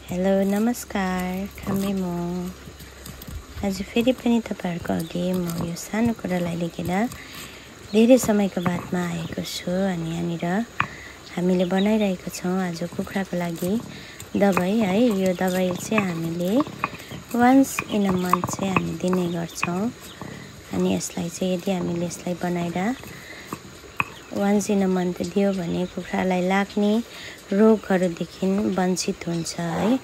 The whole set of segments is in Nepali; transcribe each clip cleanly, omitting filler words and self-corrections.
हेलो नमस्कार खामे म आज फेरि पनि तपाईहरुको अघि म यो सानो कुरालाई लिएर धेरै समयको बादमा आएको छु अनि यहाँनिर हामीले बनाइरहेको छौं आज कुखुराको लागि दबाई है। यो दबाई चाहिँ हामीले वन्स इन अ मन्थ चाहिँ हामी दिने गर्छौं अनि यसलाई चाहिँ यदि हामीले यसलाई बनाएर वन्स इन अ मन्थ दियो भने कुखुरालाई लाग्ने रोगहरुदेखि वञ्चित हुन्छ है।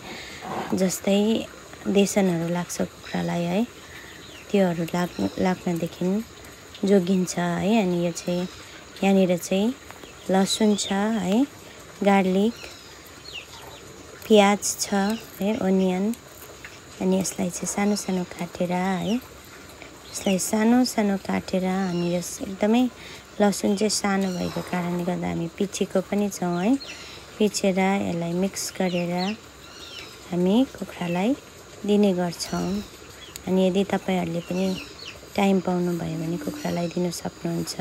जस्तै देशनहरु लाग्छ कुखुरालाई है, त्योहरु लाग्नदेखि जोगिन्छ है। अनि यो चाहिँ यहाँनिर चाहिँ लसुन छ है, गार्लिक, प्याज छ है, ओनियन। अनि यसलाई चाहिँ सानो सानो काटेर है, यसलाई सानो सानो काटेर अनि यस एकदमै लसुन चाहिँ सानो भएको कारणले गर्दा हामी पिचेको पनि छौं है। पिचेर यसलाई मिक्स गरेर हामी कुखुरालाई दिने गर्छौं। अनि यदि तपाईहरुले पनि टाइम पाउनु भयो भने कुखुरालाई दिन सक्नुहुन्छ।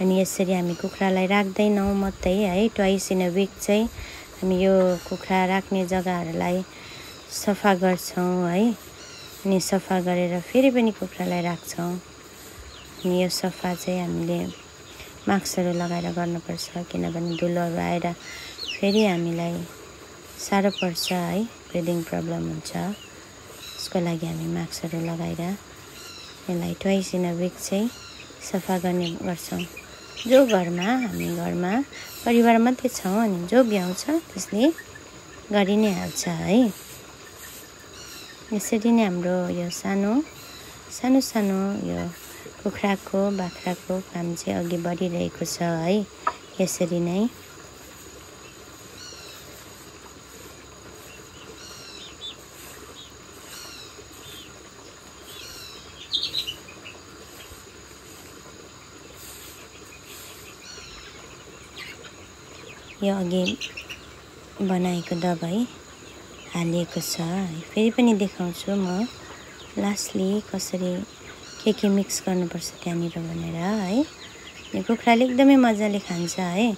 अनि यसरी हामी कुखुरालाई राख्दैनौं मात्रै है, ट्वाइस इन अ वीक चाहिँ हामी यो कुखुरा राख्ने जग्गाहरुलाई सफा गर्छौं है। अनि सफा गरेर फेरि पनि कुखुरालाई राख्छौं। अनि यो सफा चाहिँ हामीले मास्कहरु लगाएर गर्नुपर्छ किनभने धुलोहरु आएर फेरि हामीलाई साह्रो पर्छ है, ब्रिदिङ प्रब्लम हुन्छ। यसको लागि हामी मास्कहरु लगाएर यसलाई ट्वाइस इन अ वीक चाहिँ सफा गर्ने गर्छौं। जो हामी घरमा परिवार मात्रै छौं अनि जो भ्याउँछ त्यसले गरि नै हाल्छ है। यसरी नै हाम्रो यो सानो यो कुखुराको बाख्राको काम चाहिँ अघि बढिरहेको छ है। यसरी नै यो अघि बनाएको दबाई हालिएको छ है। फेरि पनि देखाउँछु म लास्टली कसरी के मिक्स गर्नुपर्छ त्यहाँनिर भनेर है। यो कुखुराले एकदमै मजाले खान्छ है।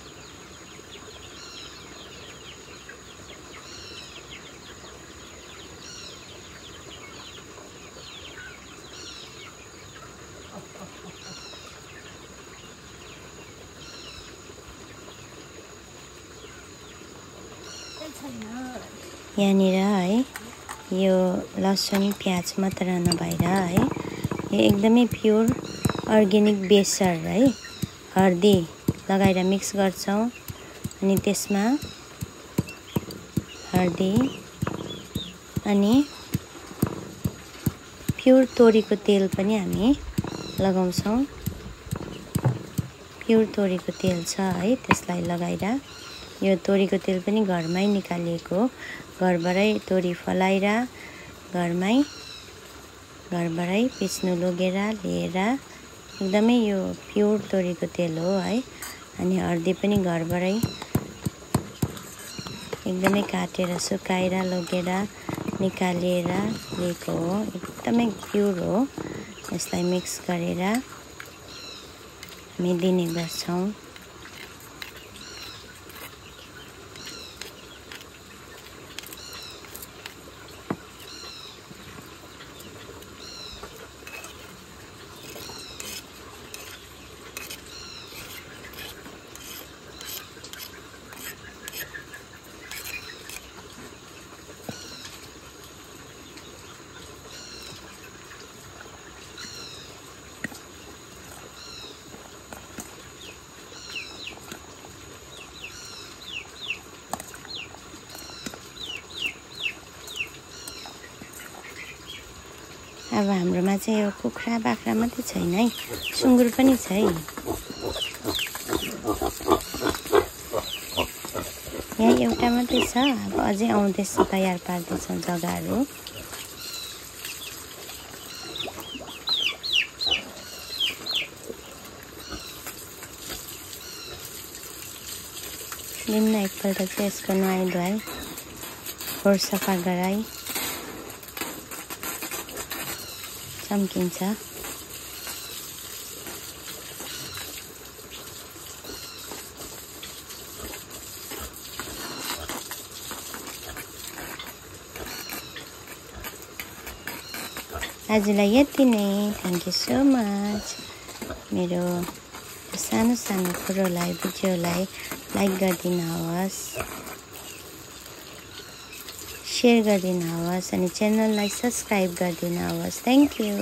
यहाँनिर है यो लसुन प्याज मात्र नभएर है, यो एकदमै प्योर अर्ग्यानिक बेसर है, हर्दी लगाएर मिक्स गर्छौं। अनि त्यसमा हर्दी अनि प्योर तोरीको तेल पनि हामी लगाउँछौं। प्योर तोरीको तेल छ है, त्यसलाई लगाएर यो तोरीको तेल पनि घरमै निकालिएको, घरबाटै तोरी फलाएर घरबाटै पिस्नु लिएर एकदमै यो प्योर तोरीको तेल हो है। अनि हर्दी पनि घरबाटै एकदमै काटेर सुकाएर लगेर निकालेर ल्याएको हो, एकदमै प्योर हो। यसलाई मिक्स गरेर हामी दिने गर्छौं। अब हाम्रोमा चाहिँ यो कुखुरा बाख्रा मात्रै छैन है, सुँगुर पनि छ है। यहाँ एउटा मात्रै छ, अब अझै आउँदैछ, तयार पार्दैछौं जग्गाहरु। दिनमा एकपल्ट चाहिँ यसको नुहाई धुवाई खोर सफा गराई चम्किन्छ। आजलाई यति नै। Thank you so much. मेरो सानो सानो कुरोलाई भिडियोलाई लाइक गरिदिनुहोस्, सेयर गरिदिनुहोस् अनि च्यानललाई सब्स्क्राइब गरिदिनुहोस्। Thank you.